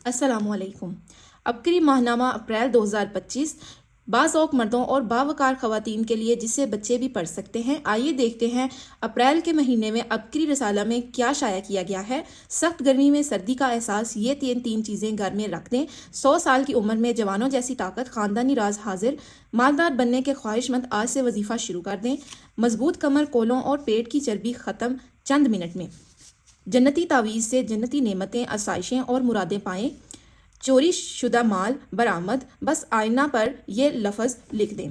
السلام علیکم۔ عبقری ماہنامہ اپریل 2025 بعض اوق مردوں اور باوقار خواتین کے لیے جسے بچے بھی پڑھ سکتے ہیں۔ آئیے دیکھتے ہیں اپریل کے مہینے میں عبقری رسالہ میں کیا شائع کیا گیا ہے۔ سخت گرمی میں سردی کا احساس، یہ تین چیزیں گھر میں رکھ دیں۔ 100 سال کی عمر میں جوانوں جیسی طاقت، خاندانی راز حاضر، مالدار بننے کے خواہش مند آج سے وظیفہ شروع کر دیں۔ مضبوط کمر، کولوں اور پیٹ کی چربی ختم چند منٹ میں۔ جنتی تعویذ سے جنتی نعمتیں، آسائشیں اور مرادیں پائیں۔ چوری شدہ مال برآمد، بس آئینہ پر یہ لفظ لکھ دیں۔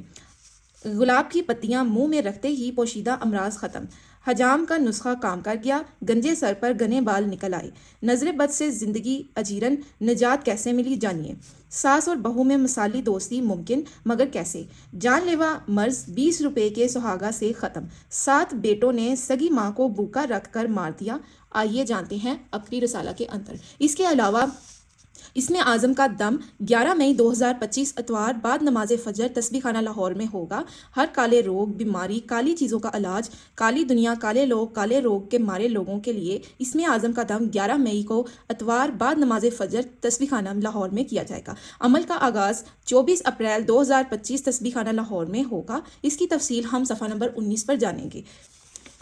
گلاب کی پتیاں منہ میں رکھتے ہی پوشیدہ امراض ختم۔ حجام کا نسخہ کام کر گیا، گنجے سر پر گھنے بال نکل آئے۔ نظر بد سے زندگی اجیرن، نجات کیسے ملی جانیے۔ ساس اور بہو میں مثالی دوستی ممکن، مگر کیسے؟ جان لیوا مرض 20 روپے کے سہاگا سے ختم۔ 7 بیٹوں نے سگی ماں کو بھوکا رکھ کر مار دیا۔ آئیے جانتے ہیں عبقری رسالہ کے اندر۔ اس کے علاوہ اسم اعظم کا دم 11 مئی 2025 اتوار بعد نماز فجر تسبیح خانہ لاہور میں ہوگا۔ ہر کالے روگ، بیماری، کالی چیزوں کا علاج، کالی دنیا، کالے لوگ، کالے روگ کے مارے لوگوں کے لیے اسم اعظم کا دم 11 مئی کو اتوار بعد نماز فجر تسبیح خانہ لاہور میں کیا جائے گا۔ عمل کا آغاز 24 اپریل 2025 تسبیح خانہ لاہور میں ہوگا۔ اس کی تفصیل ہم صفحہ نمبر 19 پر جانیں گے۔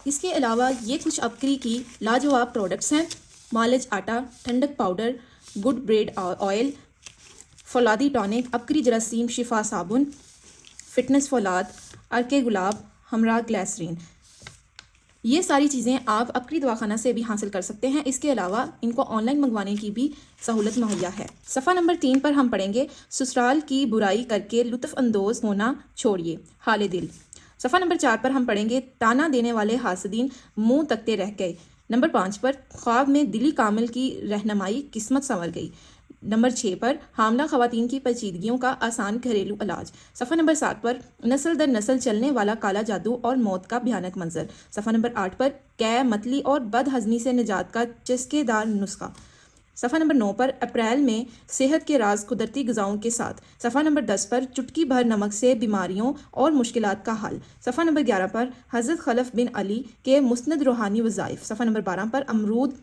اس کے علاوہ یہ کچھ عبقری کی لاجواب پروڈکٹس ہیں۔ مالج آٹا، ٹھنڈک پاؤڈر، گڈ بریڈ آئل، فولادی ٹانک، عبقری جراثیم شفا صابن، فٹنس فولاد، ارکے گلاب، ہمراہ گلیسرین۔ یہ ساری چیزیں آپ عبقری دواخانہ سے بھی حاصل کر سکتے ہیں۔ اس کے علاوہ ان کو آن لائن منگوانے کی بھی سہولت مہیا ہے۔ صفحہ نمبر 3 پر ہم پڑھیں گے سسرال کی برائی کر کے لطف اندوز ہونا چھوڑیے، حال دل۔ صفحہ نمبر 4 پر ہم پڑھیں گے تانا دینے والے حاسدین منہ تکتے رہ گئے۔ نمبر 5 پر خواب میں دلی کامل کی رہنمائی، قسمت سنور گئی۔ نمبر 6 پر حاملہ خواتین کی پیچیدگیوں کا آسان گھریلو علاج۔ صفحہ نمبر 7 پر نسل در نسل چلنے والا کالا جادو اور موت کا بھیانک منظر۔ صفحہ نمبر 8 پر قے، متلی اور بد ہضمی سے نجات کا چسکے دار نسخہ۔ صفحہ نمبر 9 پر اپریل میں صحت کے راز قدرتی غذاؤں کے ساتھ۔ صفحہ نمبر 10 پر چٹکی بھر نمک سے بیماریوں اور مشکلات کا حل۔ صفحہ نمبر 11 پر حضرت خلف بن علی کے مسند روحانی وظائف۔ صفحہ نمبر 12 پر امرود،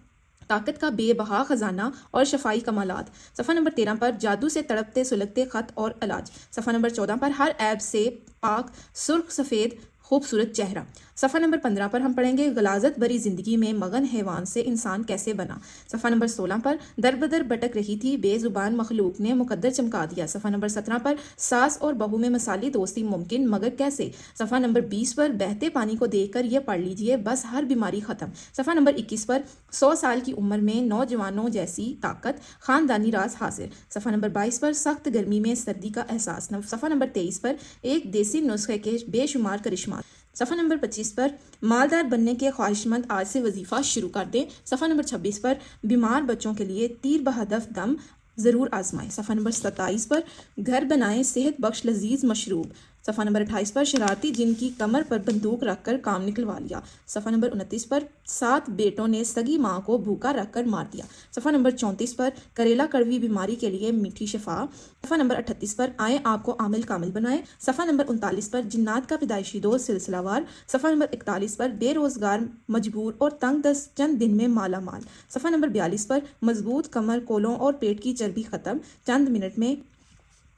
طاقت کا بے بہا خزانہ اور شفائی کمالات۔ صفحہ نمبر 13 پر جادو سے تڑپتے سلگتے خط اور علاج۔ صفحہ نمبر 14 پر ہر عیب سے پاک سرخ سفید خوبصورت چہرہ۔ صفحہ نمبر 15 پر ہم پڑھیں گے غلاظت بری زندگی میں مگن حیوان سے انسان کیسے بنا۔ صفحہ نمبر 16 پر در بدر بھٹک رہی تھی بے زبان مخلوق نے مقدر چمکا دیا۔ صفحہ نمبر 17 پر ساس اور بہو میں مثالی دوستی ممکن، مگر کیسے۔ صفحہ نمبر 20 پر بہتے پانی کو دیکھ کر یہ پڑھ لیجئے، بس ہر بیماری ختم۔ صفحہ نمبر 21 پر 100 سال کی عمر میں نوجوانوں جیسی طاقت، خاندانی راز حاضر۔ صفحہ نمبر 22 پر سخت گرمی میں سردی کا احساس۔ صفحہ نمبر 23 پر ایک دیسی نسخے کے بے شمار کرشمات۔ صفحہ نمبر 25 پر مالدار بننے کے خواہش مند آج سے وظیفہ شروع کر دیں۔ صفحہ نمبر 26 پر بیمار بچوں کے لیے تیر بہدف دم ضرور آزمائیں۔ صفحہ نمبر 27 پر گھر بنائیں صحت بخش لذیذ مشروب۔ صفحہ نمبر 28 پر شرارتی جن کی کمر پر بندوق رکھ کر کام نکلوا لیا۔ صفحہ نمبر 29 پر 7 بیٹوں نے سگی ماں کو بھوکا رکھ کر مار دیا۔ صفحہ نمبر 34 پر کریلا کڑوی بیماری کے لیے میٹھی شفا۔ صفحہ نمبر 38 پر آئیں آپ کو عامل کامل بنائیں۔ صفحہ نمبر 39 پر جنات کا پیدائشی دوست سلسلہ وار۔ صفحہ نمبر 41 پر بے روزگار مجبور اور تنگ دست چند دن میں مالا مال۔ صفحہ نمبر 42 پر مضبوط کمر، کولوں اور پیٹ کی چربی ختم چند منٹ میں۔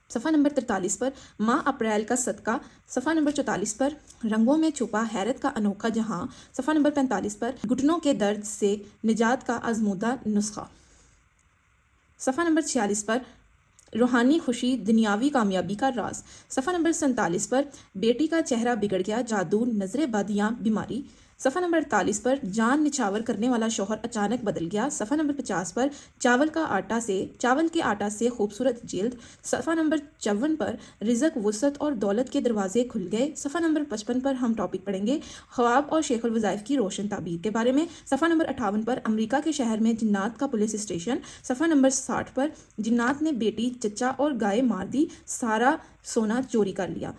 صفحہ نمبر 43 پر ماہ اپریل کا صدقہ۔ صفحہ نمبر 44 پر رنگوں میں چھپا حیرت کا انوکھا جہاں۔ صفحہ نمبر 45 پر گھٹنوں کے درد سے نجات کا آزمودہ نسخہ۔ صفحہ نمبر 46 پر روحانی خوشی، دنیاوی کامیابی کا راز۔ صفحہ نمبر 47 پر بیٹی کا چہرہ بگڑ گیا، جادو، نظر بد یا بیماری۔ صفحہ نمبر 48 پر جان نچھاور کرنے والا شوہر اچانک بدل گیا۔ صفحہ نمبر 50 پر چاول کے آٹا سے خوبصورت جلد۔ صفحہ نمبر 54 پر رزق، وسعت اور دولت کے دروازے کھل گئے۔ صفحہ نمبر 55 پر ہم ٹاپک پڑھیں گے خواب اور شیخ الوظائف کی روشن تعبیر کے بارے میں۔ صفحہ نمبر 58 پر امریکہ کے شہر میں جنات کا پولیس اسٹیشن۔ صفحہ نمبر 60 پر جنات نے بیٹی، چچا اور گائے مار دی، سارا سونا چوری کر لیا۔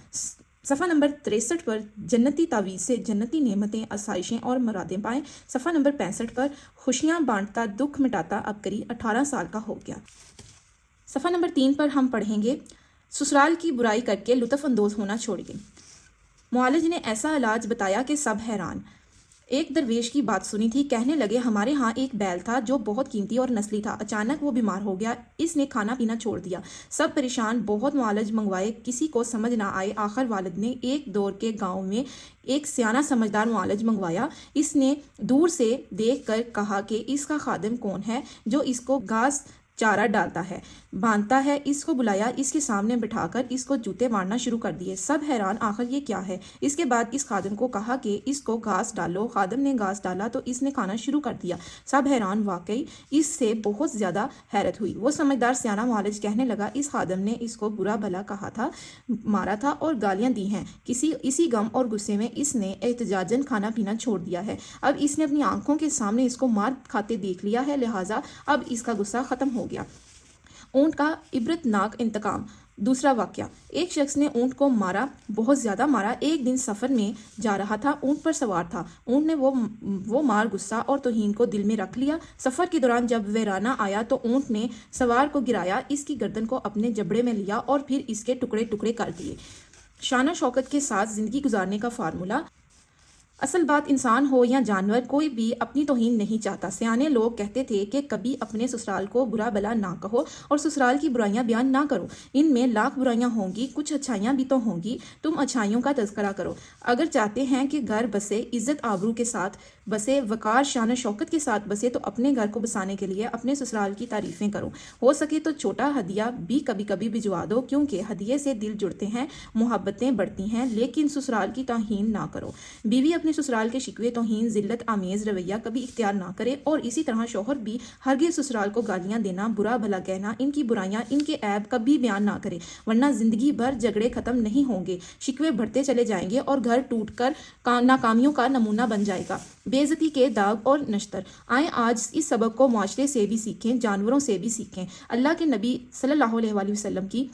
صفحہ نمبر 63 پر جنتی تعویذ سے جنتی نعمتیں، آسائشیں اور مرادیں پائیں۔ صفحہ نمبر 65 پر خوشیاں بانٹتا دکھ مٹاتا عبقری 18 سال کا ہو گیا۔ صفحہ نمبر 3 پر ہم پڑھیں گے سسرال کی برائی کر کے لطف اندوز ہونا چھوڑیے۔ معالج نے ایسا علاج بتایا کہ سب حیران۔ ایک درویش کی بات سنی تھی، کہنے لگے ہمارے ہاں ایک بیل تھا جو بہت قیمتی اور نسلی تھا، اچانک وہ بیمار ہو گیا، اس نے کھانا پینا چھوڑ دیا، سب پریشان، بہت معالج منگوائے، کسی کو سمجھ نہ آئے، آخر والد نے ایک دور کے گاؤں میں ایک سیانہ سمجھدار معالج منگوایا، اس نے دور سے دیکھ کر کہا کہ اس کا خادم کون ہے جو اس کو گھاس چارہ ڈالتا ہے، باندھتا ہے، اس کو بلایا، اس کے سامنے بٹھا کر اس کو جوتے مارنا شروع کر دیے، سب حیران آخر یہ کیا ہے، اس کے بعد اس خادم کو کہا کہ اس کو گھاس ڈالو، خادم نے گھاس ڈالا تو اس نے کھانا شروع کر دیا، سب حیران، واقعی اس سے بہت زیادہ حیرت ہوئی، وہ سمجھدار سیانہ معالج کہنے لگا اس خادم نے اس کو برا بھلا کہا تھا، مارا تھا اور گالیاں دی ہیں، اسی غم اور غصے میں اس نے احتجاجاً کھانا پینا چھوڑ دیا ہے، اب اس نے اپنی آنکھوں کے سامنے اس کو مار کھاتے دیکھ لیا ہے، لہٰذا اب اس کا غصہ ختم ہو گیا۔ اونٹ کا عبرت ناک انتقام۔ دوسرا واقعہ، ایک شخص نے اونٹ کو مارا، بہت زیادہ مارا، ایک دن سفر میں جا رہا تھا، اونٹ پر سوار تھا، اونٹ نے وہ مار غصہ اور توہین کو دل میں رکھ لیا، سفر کے دوران جب ویرانہ آیا تو اونٹ نے سوار کو گرایا، اس کی گردن کو اپنے جبڑے میں لیا اور پھر اس کے ٹکڑے ٹکڑے کر دیے۔ شان و شوکت کے ساتھ زندگی گزارنے کا فارمولہ۔ اصل بات انسان ہو یا جانور، کوئی بھی اپنی توہین نہیں چاہتا۔ سیانے لوگ کہتے تھے کہ کبھی اپنے سسرال کو برا بلا نہ کہو اور سسرال کی برائیاں بیان نہ کرو، ان میں لاکھ برائیاں ہوں گی، کچھ اچھائیاں بھی تو ہوں گی، تم اچھائیوں کا تذکرہ کرو۔ اگر چاہتے ہیں کہ گھر بسے، عزت آبرو کے ساتھ بسے، وقار شان و شوکت کے ساتھ بسے، تو اپنے گھر کو بسانے کے لیے اپنے سسرال کی تعریفیں کرو، ہو سکے تو چھوٹا ہدیہ بھی کبھی کبھی بھجوا دو، کیونکہ ہدیے سے دل جڑتے ہیں، محبتیں بڑھتی ہیں، لیکن سسرال کی توہین نہ کرو۔ بیوی اپنے سسرال کے شکوے، توہین، ذلت آمیز رویہ کبھی اختیار نہ کرے، اور اسی طرح شوہر بھی ہرگز سسرال کو گالیاں دینا، برا بھلا کہنا، ان کی برائیاں، ان کے عیب کبھی بیان نہ کرے، ورنہ زندگی بھر جھگڑے ختم نہیں ہوں گے، شکوے بڑھتے چلے جائیں گے اور گھر ٹوٹ کر ناکامیوں کا نمونہ بن جائے گا۔ بے عزتی کے داغ اور نشتر۔ آئیں آج اس سبق کو معاشرے سے بھی سیکھیں، جانوروں سے بھی سیکھیں۔ اللہ کے نبی صلی اللہ علیہ وآلہ وسلم کی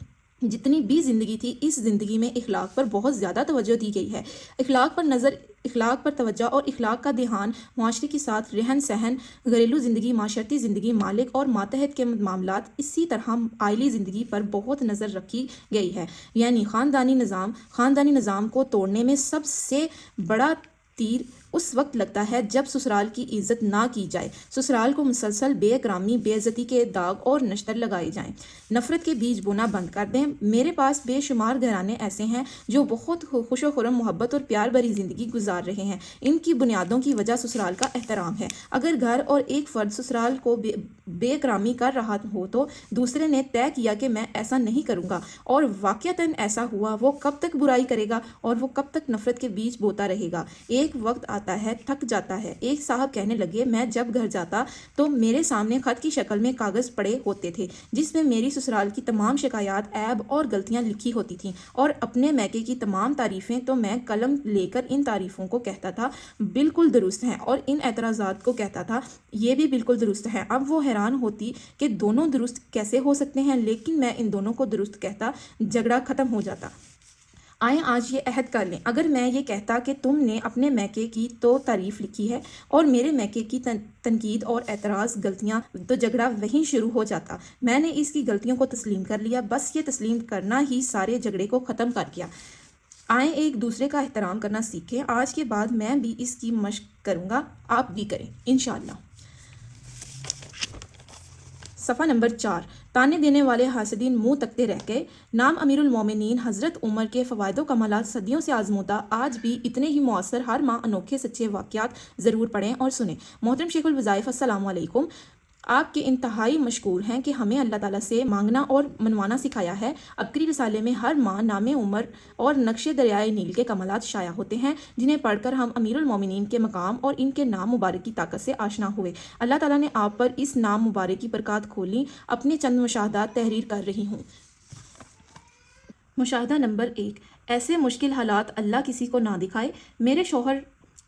جتنی بھی زندگی تھی، اس زندگی میں اخلاق پر بہت زیادہ توجہ دی گئی ہے۔ اخلاق پر نظر، اخلاق پر توجہ اور اخلاق کا دھیان معاشرے کے ساتھ رہن سہن، گھریلو زندگی، معاشرتی زندگی، مالک اور ماتحت کے معاملات، اسی طرح عائلی زندگی پر بہت نظر رکھی گئی ہے، یعنی خاندانی نظام کو توڑنے میں سب سے بڑا تیر اس وقت لگتا ہے جب سسرال کی عزت نہ کی جائے، سسرال کو مسلسل بے اکرامی، بے عزتی کے داغ اور نشتر لگائے جائیں، نفرت کے بیج بونا بند کر دیں۔ میرے پاس بے شمار گھرانے ایسے ہیں جو بہت خوش و خرم، محبت اور پیار بھری زندگی گزار رہے ہیں، ان کی بنیادوں کی وجہ سسرال کا احترام ہے۔ اگر گھر اور ایک فرد سسرال کو بے اکرامی کر رہا ہو تو دوسرے نے طے کیا کہ میں ایسا نہیں کروں گا، اور واقعتاً ایسا ہوا، وہ کب تک برائی کرے گا اور وہ کب تک نفرت کے بیج بوتا رہے گا؟ ایک وقت آتا ہے، تھک جاتا ہے۔ ایک صاحب کہنے لگے، میں جب گھر جاتا تو میرے سامنے خط کی شکل میں کاغذ پڑے ہوتے تھے جس میں میری سسرال کی تمام شکایات، عیب اور غلطیاں لکھی ہوتی تھیں، اور اپنے میکے کی تمام تعریفیں، تو میں قلم لے کر ان تعریفوں کو کہتا تھا بالکل درست ہیں، اور ان اعتراضات کو کہتا تھا یہ بھی بالکل درست ہیں۔ اب وہ حیران ہوتی کہ دونوں درست کیسے ہو سکتے ہیں، لیکن میں ان دونوں کو درست کہتا، جھگڑا ختم ہو جاتا۔ آئیں آج یہ عہد کر لیں، اگر میں یہ کہتا کہ تم نے اپنے میکے کی تو تعریف لکھی ہے اور میرے میکے کی تنقید اور اعتراض، غلطیاں، تو جھگڑا وہیں شروع ہو جاتا۔ میں نے اس کی غلطیوں کو تسلیم کر لیا، بس یہ تسلیم کرنا ہی سارے جھگڑے کو ختم کر گیا۔ آئیں ایک دوسرے کا احترام کرنا سیکھیں، آج کے بعد میں بھی اس کی مشق کروں گا، آپ بھی کریں انشاءاللہ۔ صفحہ نمبر 4۔ تانے دینے والے حاسدین منہ تکتے رہ گئے۔ نام امیر المومنین حضرت عمر کے فوائد و کمالات صدیوں سے آزمودہ، آج بھی اتنے ہی مؤثر، ہر ماہ انوکھے سچے واقعات ضرور پڑھیں اور سنیں۔ محترم شیخ الوظائف، السلام علیکم۔ آپ کے انتہائی مشکور ہیں کہ ہمیں اللہ تعالیٰ سے مانگنا اور منوانا سکھایا ہے۔ عبقری رسالے میں ہر ماہ نام عمر اور نقش دریائے نیل کے کمالات شائع ہوتے ہیں، جنہیں پڑھ کر ہم امیر المومنین کے مقام اور ان کے نام مبارک کی طاقت سے آشنا ہوئے۔ اللہ تعالیٰ نے آپ پر اس نام مبارک کی برکات کھولی۔ اپنے چند مشاہدات تحریر کر رہی ہوں۔ مشاہدہ نمبر 1۔ ایسے مشکل حالات اللہ کسی کو نہ دکھائے۔ میرے شوہر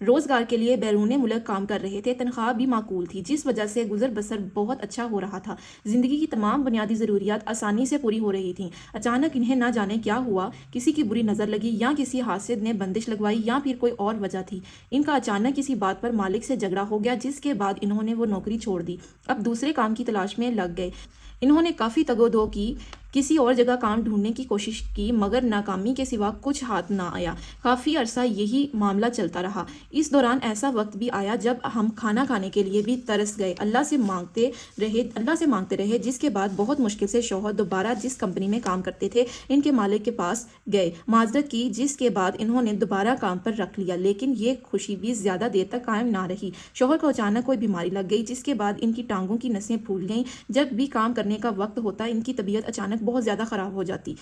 روزگار کے لیے بیرون ملک کام کر رہے تھے، تنخواہ بھی معقول تھی، جس وجہ سے گزر بسر بہت اچھا ہو رہا تھا، زندگی کی تمام بنیادی ضروریات آسانی سے پوری ہو رہی تھیں۔ اچانک انہیں نہ جانے کیا ہوا، کسی کی بری نظر لگی، یا کسی حاسد نے بندش لگوائی، یا پھر کوئی اور وجہ تھی۔ ان کا اچانک کسی بات پر مالک سے جھگڑا ہو گیا، جس کے بعد انہوں نے وہ نوکری چھوڑ دی، اب دوسرے کام کی تلاش میں لگ گئے۔ انہوں نے کافی تگ و دو کی، کسی اور جگہ کام ڈھونڈنے کی کوشش کی مگر ناکامی کے سوا کچھ ہاتھ نہ آیا۔ کافی عرصہ یہی معاملہ چلتا رہا۔ اس دوران ایسا وقت بھی آیا جب ہم کھانا کھانے کے لیے بھی ترس گئے، اللہ سے مانگتے رہے، جس کے بعد بہت مشکل سے شوہر دوبارہ جس کمپنی میں کام کرتے تھے ان کے مالک کے پاس گئے، معذرت کی، جس کے بعد انہوں نے دوبارہ کام پر رکھ لیا، لیکن یہ خوشی بھی زیادہ دیر تک قائم نہ رہی۔ شوہر کو اچانک کوئی بیماری لگ گئی جس کے بعد ان کی ٹانگوں کی نسیں پھول گئیں۔ جب بھی کام کرنے کا وقت ہوتا ان کی طبیعت اچانک بہت زیادہ خراب ہو جاتی۔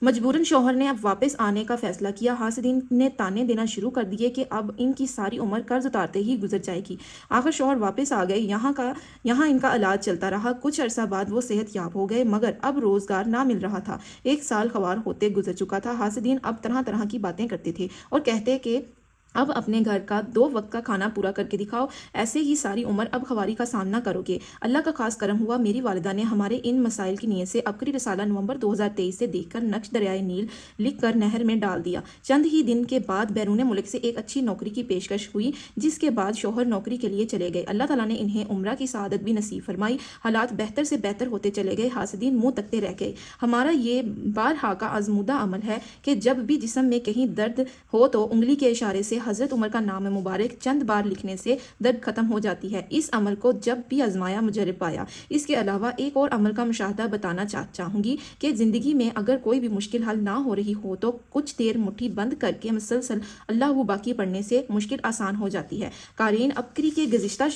مجبوراً شوہر نے اب واپس آنے کا فیصلہ کیا۔ حاسدین نے تانے دینا شروع کر دیے کہ اب ان کی ساری عمر قرض اتارتے ہی گزر جائے گی۔ آخر شوہر واپس آ گئے۔ یہاں ان کا علاج چلتا رہا۔ کچھ عرصہ بعد وہ صحت یاب ہو گئے مگر اب روزگار نہ مل رہا تھا۔ 1 سال خوار ہوتے گزر چکا تھا۔ حاسدین اب طرح طرح کی باتیں کرتے تھے اور کہتے کہ اب اپنے گھر کا 2 وقت کا کھانا پورا کر کے دکھاؤ، ایسے ہی ساری عمر اب خواری کا سامنا کرو گے۔ اللہ کا خاص کرم ہوا، میری والدہ نے ہمارے ان مسائل کی نیت سے عبقری رسالہ نومبر 2023 سے دیکھ کر نقش دریائے نیل لکھ کر نہر میں ڈال دیا۔ چند ہی دن کے بعد بیرون ملک سے ایک اچھی نوکری کی پیشکش ہوئی، جس کے بعد شوہر نوکری کے لیے چلے گئے۔ اللہ تعالیٰ نے انہیں عمرہ کی سعادت بھی نصیب فرمائی۔ حالات بہتر سے بہتر ہوتے چلے گئے۔ حاسدین منہ تکتے رہ گئے۔ ہمارا یہ بارہا کا آزمودہ عمل ہے کہ جب بھی جسم میں کہیں درد ہو تو انگلی کے اشارے سے حضرت عمر کا نام مبارک چند بار لکھنے سے درد ختم ہو جاتی ہے۔ اس عمل کو جب بھی آزمایا مجرب پایا۔ اس کے علاوہ ایک اور عمل کا مشاہدہ بتانا چاہوں گی کہ زندگی میں اگر کوئی بھی مشکل حل نہ ہو رہی ہو تو کچھ دیر مٹھی بند کر کے مسلسل اللہ و باقی پڑھنے سے مشکل آسان ہو جاتی ہے۔ قارئین، عبقری کے گزشتہ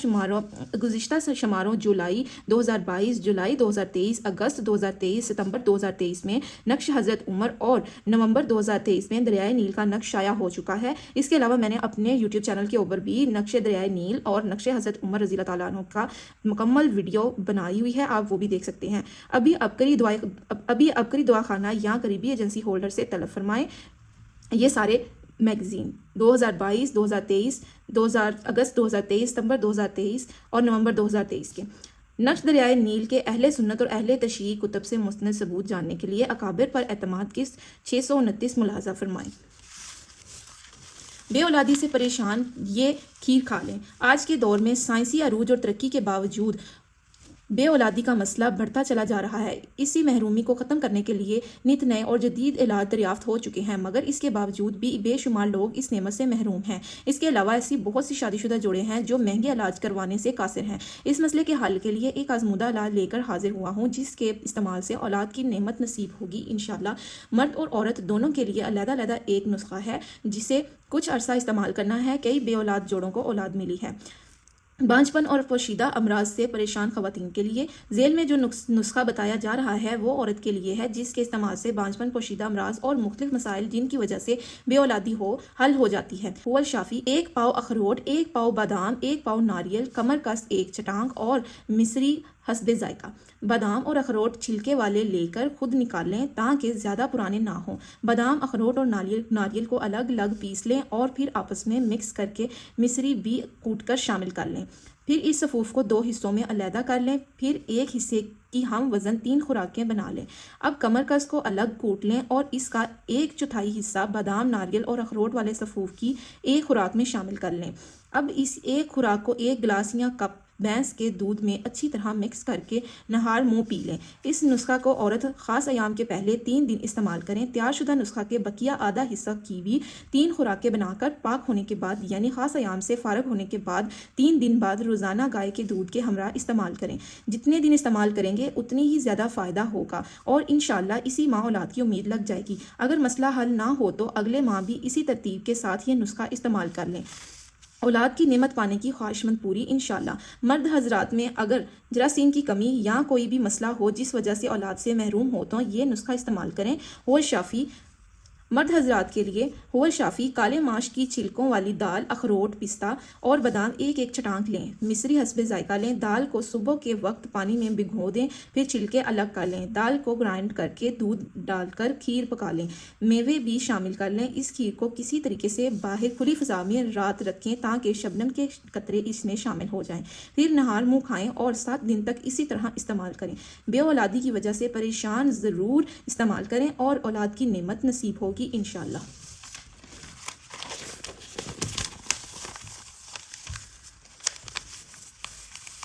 شماروں جولائی 2022، جولائی 2023، اگست 2023، ستمبر 2023 میں نقش حضرت عمر اور نومبر 2023 میں دریائے نیل کا نقش شائع ہو چکا ہے۔ اس کے علاوہ میں نے اپنے یوٹیوب چینل کے اوپر بھی نقش دریائے نیل اور نقش حضرت عمر رضی اللہ تعالیٰ عنہ کا مکمل ویڈیو بنائی ہوئی ہے، آپ وہ بھی دیکھ سکتے ہیں۔ ابھی عبقری دعاخانہ یا قریبی ایجنسی ہولڈر سے طلب فرمائیں۔ یہ سارے میگزین 2022، 2023، اگست 2023، ستمبر 2023 اور نومبر 2023 کے نقش دریائے نیل کے اہل سنت اور اہل تشیع کتب سے مستند ثبوت جاننے کے لیے اکابر پر اعتماد کی 629 ملاحظہ فرمائیں۔ بے اولادی سے پریشان یہ کھیر کھا لیں۔ آج کے دور میں سائنسی عروج اور ترقی کے باوجود بے اولادی کا مسئلہ بڑھتا چلا جا رہا ہے۔ اسی محرومی کو ختم کرنے کے لیے نت نئے اور جدید علاج دریافت ہو چکے ہیں مگر اس کے باوجود بھی بے شمار لوگ اس نعمت سے محروم ہیں۔ اس کے علاوہ ایسی بہت سی شادی شدہ جوڑے ہیں جو مہنگے علاج کروانے سے قاصر ہیں۔ اس مسئلے کے حل کے لیے ایک آزمودہ علاج لے کر حاضر ہوا ہوں جس کے استعمال سے اولاد کی نعمت نصیب ہوگی انشاءاللہ۔ مرد اور عورت دونوں کے لیے علیحدہ علیحدہ ایک نسخہ ہے جسے کچھ عرصہ استعمال کرنا ہے۔ کئی بے اولاد جوڑوں کو اولاد ملی ہے۔ بانجھپن اور پوشیدہ امراض سے پریشان خواتین کے لیے ذیل میں جو نسخہ بتایا جا رہا ہے وہ عورت کے لیے ہے جس کے استعمال سے بانجھپن، پوشیدہ امراض اور مختلف مسائل جن کی وجہ سے بے اولادی حل ہو جاتی ہے۔ هو الشافی: 1 پاؤ اخروٹ، 1 پاؤ بادام، 1 پاؤ ناریل، کمر کس 1 چٹانگ اور مصری حسب ذائقہ۔ بادام اور اخروٹ چھلکے والے لے کر خود نکال لیں تاکہ زیادہ پرانے نہ ہوں۔ بادام، اخروٹ اور ناریل کو الگ الگ پیس لیں اور پھر آپس میں مکس کر کے مصری بھی کوٹ کر شامل کر لیں۔ پھر اس صفوف کو 2 حصوں میں علیحدہ کر لیں۔ پھر ایک حصے کی ہم وزن 3 خوراکیں بنا لیں۔ اب کمر کس کو الگ کوٹ لیں اور اس کا 1/4 حصہ بادام، ناریل اور اخروٹ والے صفوف کی ایک خوراک میں شامل کر لیں۔ اب اس ایک خوراک کو 1 گلاس یا کپ بھینس کے دودھ میں اچھی طرح مکس کر کے نہار منہ پی لیں۔ اس نسخہ کو عورت خاص ایام کے پہلے 3 دن استعمال کریں۔ تیار شدہ نسخہ کے بقیہ آدھا حصہ کی بھی 3 خوراکیں بنا کر پاک ہونے کے بعد یعنی خاص ایام سے فارغ ہونے کے بعد 3 دن بعد روزانہ گائے کے دودھ کے ہمراہ استعمال کریں۔ جتنے دن استعمال کریں گے اتنی ہی زیادہ فائدہ ہوگا اور انشاءاللہ اسی ماہ اولاد کی امید لگ جائے گی۔ اگر مسئلہ حل نہ ہو تو اگلے ماہ بھی اسی ترتیب کے ساتھ یہ نسخہ استعمال کر لیں۔ اولاد کی نعمت پانے کی خواہشمند پوری انشاءاللہ۔ مرد حضرات میں اگر جراثیم کی کمی یا کوئی بھی مسئلہ ہو جس وجہ سے اولاد سے محروم ہو تو یہ نسخہ استعمال کریں۔ هو الشافی: مرد حضرات کے لیے هو الشافی: کالے ماش کی چھلکوں والی دال، اخروٹ، پستہ اور بادام 1 چٹانک لیں۔ مصری حسب ذائقہ لیں۔ دال کو صبح کے وقت پانی میں بھگو دیں، پھر چھلکے الگ کر لیں۔ دال کو گرائنڈ کر کے دودھ ڈال کر کھیر پکا لیں۔ میوے بھی شامل کر لیں۔ اس کھیر کو کسی طریقے سے باہر کھلی فضا میں رات رکھیں تاکہ شبنم کے قطرے اس میں شامل ہو جائیں۔ پھر نہار منہ کھائیں اور 7 دن تک اسی طرح استعمال کریں۔ بے اولادی کی وجہ سے پریشان ضرور استعمال کریں اور اولاد کی نعمت نصیب ہوگی انشاءاللہ۔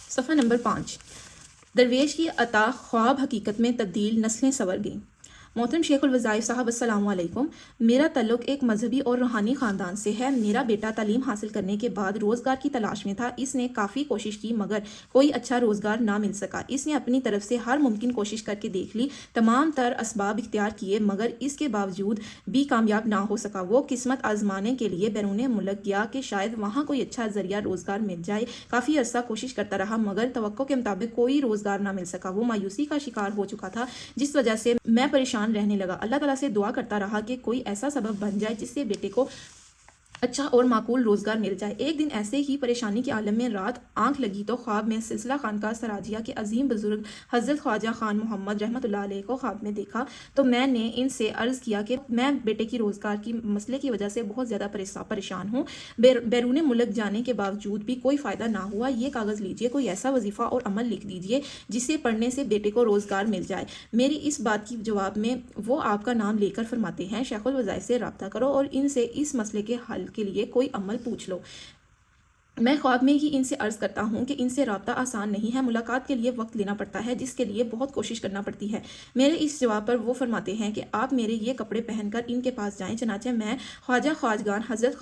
صفحہ نمبر 5۔ درویش کی عطا خواب حقیقت میں تبدیل، نسلیں سنور گئیں۔ محترم شیخ الوظائف صاحب السلام علیکم، میرا تعلق ایک مذہبی اور روحانی خاندان سے ہے۔ میرا بیٹا تعلیم حاصل کرنے کے بعد روزگار کی تلاش میں تھا۔ اس نے کافی کوشش کی مگر کوئی اچھا روزگار نہ مل سکا۔ اس نے اپنی طرف سے ہر ممکن کوشش کر کے دیکھ لی، تمام تر اسباب اختیار کیے مگر اس کے باوجود بھی کامیاب نہ ہو سکا۔ وہ قسمت آزمانے کے لیے بیرون ملک گیا کہ شاید وہاں کوئی اچھا ذریعہ روزگار مل جائے۔ کافی عرصہ کوشش کرتا رہا مگر توقع کے مطابق کوئی روزگار نہ مل سکا۔ وہ مایوسی کا شکار ہو چکا تھا جس وجہ سے میں پریشان رہنے لگا۔ اللہ تعالیٰ سے دعا کرتا رہا کہ کوئی ایسا سبب بن جائے جس سے بیٹے کو اچھا اور معقول روزگار مل جائے۔ ایک دن ایسے ہی پریشانی کے عالم میں رات آنکھ لگی تو خواب میں سلسلہ خانقاہ سراجیہ کے عظیم بزرگ حضرت خواجہ خان محمد رحمۃ اللہ علیہ کو خواب میں دیکھا تو میں نے ان سے عرض کیا کہ میں بیٹے کی روزگار کی مسئلے کی وجہ سے بہت زیادہ پریشان ہوں، بیرون ملک جانے کے باوجود بھی کوئی فائدہ نہ ہوا۔ یہ کاغذ لیجئے، کوئی ایسا وظیفہ اور عمل لکھ دیجئے جسے پڑھنے سے بیٹے کو روزگار مل جائے۔ میری اس بات کی جواب میں وہ آپ کا نام لے کر فرماتے ہیں، شیخ الوظائف سے رابطہ کرو اور ان سے اس مسئلے کے حل کے لیے کوئی عمل پوچھ لو۔ میں خواب میں ہی ان سے عرض کرتا ہوں کہ ان سے رابطہ آسان نہیں ہے، ملاقات کے لیے وقت لینا پڑتا ہے جس کے لیے بہت کوشش کرنا پڑتی ہے۔ میرے اس جواب پر وہ فرماتے ہیں کہ آپ میرے یہ کپڑے پہن کر ان کے پاس جائیں۔ چنانچہ میں خواجہ خواجگان حضرت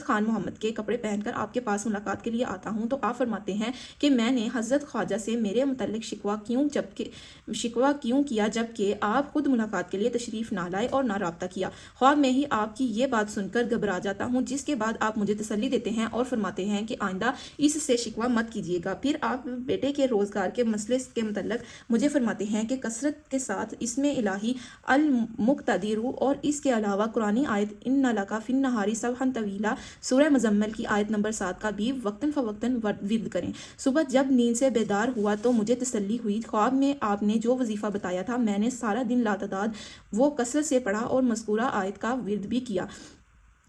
خان محمد کے کپڑے پہن کر آپ کے پاس ملاقات کے لیے آتا ہوں تو آپ فرماتے ہیں کہ میں نے حضرت خواجہ سے میرے متعلق شکوہ کیوں کیا جبکہ آپ خود ملاقات کے لیے تشریف نہ لائے اور نہ رابطہ کیا۔ خواب میں ہی آپ کی یہ بات سن کر گھبرا جاتا ہوں جس کے بعد آپ مجھے تسلی دیتے ہیں اور فرماتے ہیں کہ آئندہ اس سے شکوہ مت کیجیے گا۔ پھر آپ بیٹے کے روزگار کے مسئلے کے متعلق مجھے فرماتے ہیں کہ کثرت کے ساتھ اسم الہی المقتدر اور اس کے علاوہ قرآنی آیت ان لک فی النہار سبحا طویلا سورہ مزمل کی آیت نمبر 7 کا بھی وقتاً فوقتاً ورد کریں۔ صبح جب نیند سے بیدار ہوا تو مجھے تسلی ہوئی۔ خواب میں آپ نے جو وظیفہ بتایا تھا میں نے سارا دن لاتعداد وہ کثرت سے پڑھا اور مذکورہ آیت کا ورد بھی کیا۔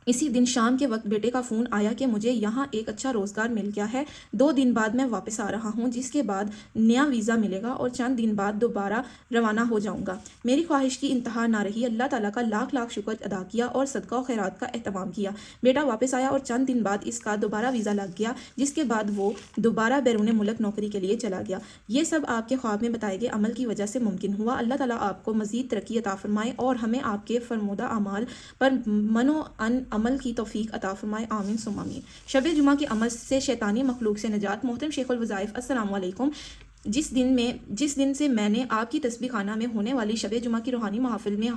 اسی دن شام کے وقت بیٹے کا فون آیا کہ مجھے یہاں ایک اچھا روزگار مل گیا ہے، 2 دن بعد میں واپس آ رہا ہوں جس کے بعد نیا ویزا ملے گا اور چند دن بعد دوبارہ روانہ ہو جاؤں گا۔ میری خواہش کی انتہا نہ رہی، اللہ تعالیٰ کا لاکھ لاکھ شکر ادا کیا اور صدقہ و خیرات کا اہتمام کیا۔ بیٹا واپس آیا اور چند دن بعد اس کا دوبارہ ویزا لگ گیا جس کے بعد وہ دوبارہ بیرون ملک نوکری کے لیے چلا گیا۔ یہ سب آپ کے خواب میں بتائے گئے عمل کی وجہ سے ممکن ہوا۔ اللہ تعالیٰ آپ کو مزید ترقی عطا فرمائے اور ہمیں آپ کے فرمودہ اعمال پر من و عمل کی توفیق عطا فرمائے، آمین ثم آمین۔ شب جمعہ کے عمل سے شیطانی مخلوق سے نجات۔ محترم شیخ الوظائف السلام علیکم، جس دن سے میں نے آپ کی تسبیح خانہ میں ہونے والی شب جمعہ کی روحانی محافل میں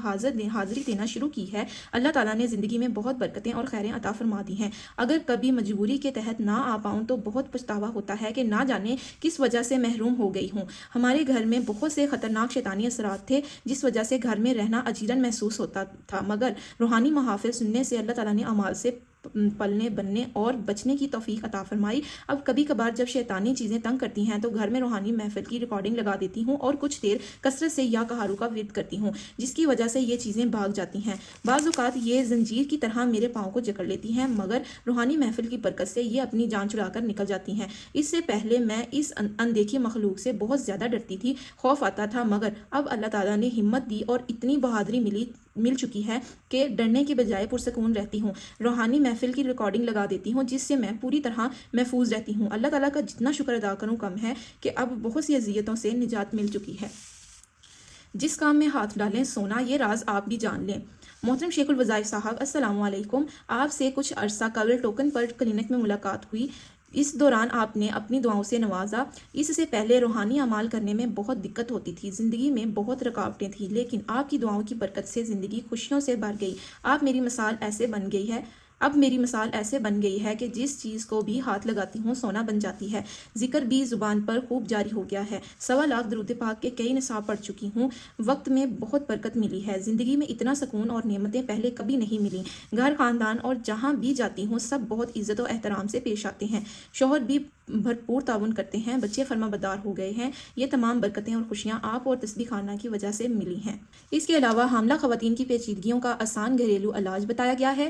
حاضری دینا شروع کی ہے، اللہ تعالیٰ نے زندگی میں بہت برکتیں اور خیریں عطا فرما دی ہیں۔ اگر کبھی مجبوری کے تحت نہ آ پاؤں تو بہت پچھتاوا ہوتا ہے کہ نہ جانے کس وجہ سے محروم ہو گئی ہوں۔ ہمارے گھر میں بہت سے خطرناک شیطانی اثرات تھے جس وجہ سے گھر میں رہنا اجیرن محسوس ہوتا تھا، مگر روحانی محافل سننے سے اللہ تعالیٰ نے اعمال سے پلنے بننے اور بچنے کی توفیق عطا فرمائی۔ اب کبھی کبھار جب شیطانی چیزیں تنگ کرتی ہیں تو گھر میں روحانی محفل کی ریکارڈنگ لگا دیتی ہوں اور کچھ دیر کثرت سے یا کہارو کا ورد کرتی ہوں جس کی وجہ سے یہ چیزیں بھاگ جاتی ہیں۔ بعض اوقات یہ زنجیر کی طرح میرے پاؤں کو جکڑ لیتی ہیں مگر روحانی محفل کی برکت سے یہ اپنی جان چھڑا کر نکل جاتی ہیں۔ اس سے پہلے میں اس اندیکھی مخلوق سے بہت زیادہ ڈرتی تھی، خوف آتا تھا، مگر اب اللہ تعالیٰ نے ہمت دی اور اتنی بہادری مل چکی ہے کہ ڈرنے کے بجائے پرسکون رہتی ہوں۔ روحانی محفل کی ریکارڈنگ لگا دیتی ہوں جس سے میں پوری طرح محفوظ رہتی ہوں۔ اللہ تعالیٰ کا جتنا شکر ادا کروں کم ہے کہ اب بہت سی اذیتوں سے نجات مل چکی ہے۔ جس کام میں ہاتھ ڈالیں سونا، یہ راز آپ بھی جان لیں۔ محترم شیخ الوظائف صاحب السلام علیکم، آپ سے کچھ عرصہ قبل ٹوکن پر کلینک میں ملاقات ہوئی۔ اس دوران آپ نے اپنی دعاؤں سے نوازا۔ اس سے پہلے روحانی اعمال کرنے میں بہت دقت ہوتی تھی، زندگی میں بہت رکاوٹیں تھیں، لیکن آپ کی دعاؤں کی برکت سے زندگی خوشیوں سے بھر گئی۔ اب میری مثال ایسے بن گئی ہے کہ جس چیز کو بھی ہاتھ لگاتی ہوں سونا بن جاتی ہے۔ ذکر بھی زبان پر خوب جاری ہو گیا ہے، 1.25 لاکھ درود پاک کے کئی نصاب پڑھ چکی ہوں۔ وقت میں بہت برکت ملی ہے، زندگی میں اتنا سکون اور نعمتیں پہلے کبھی نہیں ملیں۔ گھر خاندان اور جہاں بھی جاتی ہوں سب بہت عزت و احترام سے پیش آتے ہیں، شوہر بھی بھرپور تعاون کرتے ہیں، بچے فرما بردار ہو گئے ہیں۔ یہ تمام برکتیں اور خوشیاں آپ اور تسبیح خانہ کی وجہ سے ملی ہیں۔ اس کے علاوہ حاملہ خواتین کی پیچیدگیوں کا آسان گھریلو علاج بتایا گیا ہے۔